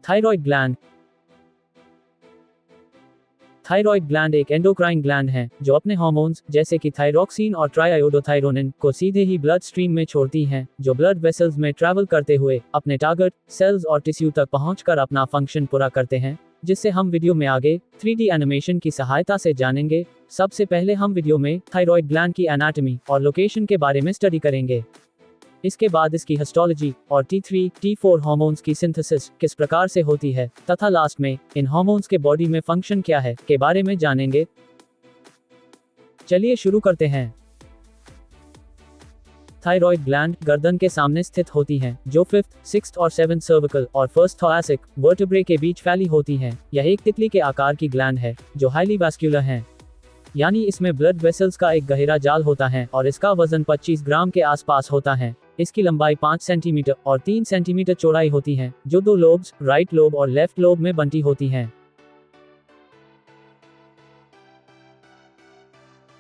Thyroid gland. Thyroid gland एक endocrine gland है जो अपने हार्मोन्स जैसे कि थायरोक्सिन और ट्राइआयोडोथायरोनिन को सीधे ही ब्लड स्ट्रीम में छोड़ती हैं, जो ब्लड वेसल्स में ट्रैवल करते हुए अपने टारगेट सेल्स और टिश्यू तक पहुंचकर अपना फंक्शन पूरा करते हैं, जिससे हम वीडियो में आगे 3D एनिमेशन की सहायता से जानेंगे। सबसे पहले हम वीडियो में थायराइड ग्लैंड की एनाटॉमी और लोकेशन के बारे में स्टडी करेंगे। इसके बाद इसकी हिस्टोलॉजी और T3, T4 हार्मोन्स की सिंथेसिस किस प्रकार से होती है तथा लास्ट में इन हार्मोन्स के बॉडी में फंक्शन क्या है के बारे में जानेंगे। चलिए शुरू करते हैं। थायराइड ग्लैंड गर्दन के सामने स्थित होती हैं, जो 5th, 6th और 7th सर्विकल और 1st थोरैसिक वर्टेब्रे के बीच फैली होती हैं। यह एक तितली के आकार की ग्लैंड है जो हाईली वैस्कुलर है, यानी इसमें ब्लड वेसल्स का एक गहरा जाल होता है और इसका वजन 25 ग्राम के आसपास होता है। इसकी लंबाई 5 सेंटीमीटर और 3 सेंटीमीटर चौड़ाई होती है, जो 2 लोब्स, राइट लोब और लेफ्ट लोब में बंटी होती हैं।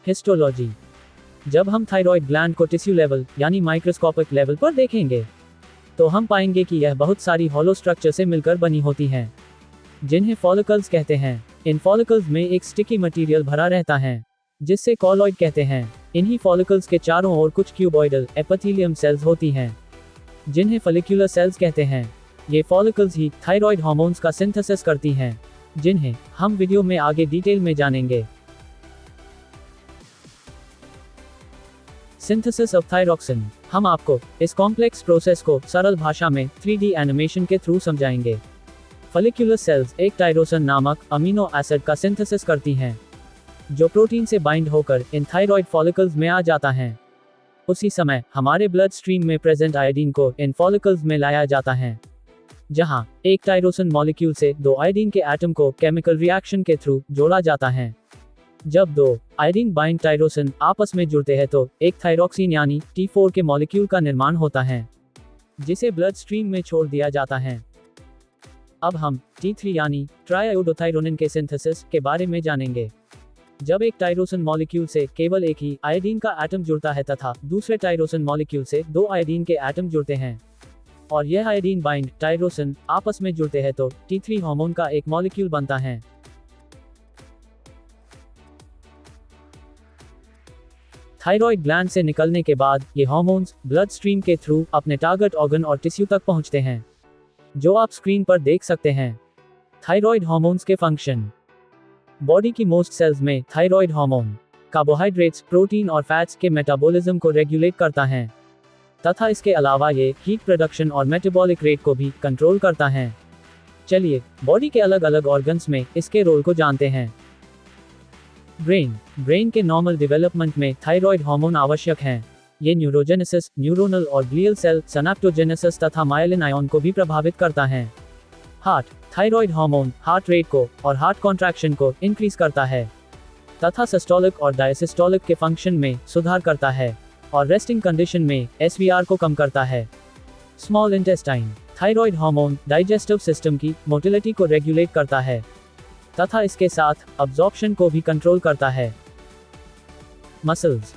हिस्टोलॉजी। जब हम थायराइड ग्लैंड को टिश्यू लेवल यानी माइक्रोस्कोपिक लेवल पर देखेंगे तो हम पाएंगे कि यह बहुत सारी हॉलो स्ट्रक्चर से मिलकर बनी होती हैं, जिन्हें फॉलिकल्स कहते हैं। इन फॉलिकल्स में एक स्टिकी मटेरियल भरा रहता है जिससे कॉलॉइड कहते हैं। इन्हीं फॉलिकल्स के चारों ओर कुछ क्यूबॉइडल एपिथेलियम सेल्स होती हैं, जिन्हें फॉलिक्यूलर सेल्स कहते हैं। ये फॉलिकल्स ही थायराइड हार्मोन्स का सिंथेसिस करती हैं, जिन्हें हम वीडियो में आगे डिटेल में जानेंगे। Synthesis of thyroxine. हम आपको इस कॉम्प्लेक्स प्रोसेस को सरल भाषा में 3D एनिमेशन के थ्रू समझाएंगे। फॉलिक्यूलर सेल्स एक टायरोसिन नामक अमीनो एसिड का सिंथेसिस करती हैं, जो प्रोटीन से बाइंड होकर इन थायराइड फॉलिकल्स में आ जाता है। उसी समय हमारे ब्लड स्ट्रीम में प्रेजेंट आयोडीन को इन फॉलिकल्स में लाया जाता है, जहां एक टायरोसिन मॉलिक्यूल से 2 आयोडीन के एटम को केमिकल रिएक्शन के थ्रू जोड़ा जाता है। जब 2 आयोडीन बाइंड टायरोसिन आपस में जुड़ते हैं तो एक थायरोक्सिन यानी T4 के मॉलिक्यूल का निर्माण होता है, जिसे ब्लड स्ट्रीम में छोड़ दिया जाता है। अब हम T3 यानी ट्राइआयोडोथायरोनिन के सिंथेसिस के बारे में जानेंगे। जब एक टायरोसिन मॉलिक्यूल से केवल एक ही आयोडीन का एटम जुड़ता है तथा दूसरे टायरोसिन मॉलिक्यूल से 2 आयोडीन के एटम जुड़ते हैं और यह आयोडीन बाइंड टायरोसिन आपस में जुड़ते हैं तो T3 हार्मोन का एक मॉलिक्यूल बनता है। थायराइड ग्लैंड से निकलने के बाद ये हार्मोन्स ब्लड स्ट्रीम के थ्रू अपने टारगेट ऑर्गन और टिश्यू तक पहुंचते हैं, जो आप स्क्रीन पर देख सकते हैं। थायराइड हार्मोन्स के फंक्शन। बॉडी की मोस्ट सेल्स में थायराइड हार्मोन कार्बोहाइड्रेट्स, प्रोटीन और फैट्स के मेटाबॉलिज्म को रेगुलेट करता है तथा इसके अलावा ये हीट प्रोडक्शन और मेटाबॉलिक रेट को भी कंट्रोल करता है। चलिए बॉडी के अलग अलग ऑर्गन्स में इसके रोल को जानते हैं। ब्रेन के नॉर्मल डेवलपमेंट में थायराइड हार्मोन आवश्यक हैं। ये न्यूरोजेनेसिस, न्यूरोनल और ग्लियल सेल सिनेप्टोजेनेसिस तथा मायलिन आयन को भी प्रभावित करता है। Heart. Thyroid hormone heart rate को और हार्ट कॉन्ट्रैक्शन को इंक्रीज करता है तथा सिस्टोलिक और डायसिस्टोलिक के फंक्शन में सुधार करता है और रेस्टिंग कंडीशन में SVR को कम करता है। Small intestine. Thyroid hormone digestive system की मोटिलिटी को रेगुलेट करता है तथा इसके साथ अब्जॉर्प्शन को भी कंट्रोल करता है। Muscles.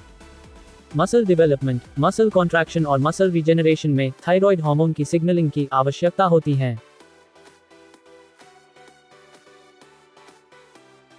Muscle development, muscle contraction और मसल रीजेनरेशन में थायराइड हार्मोन की सिग्नलिंग की आवश्यकता होती है।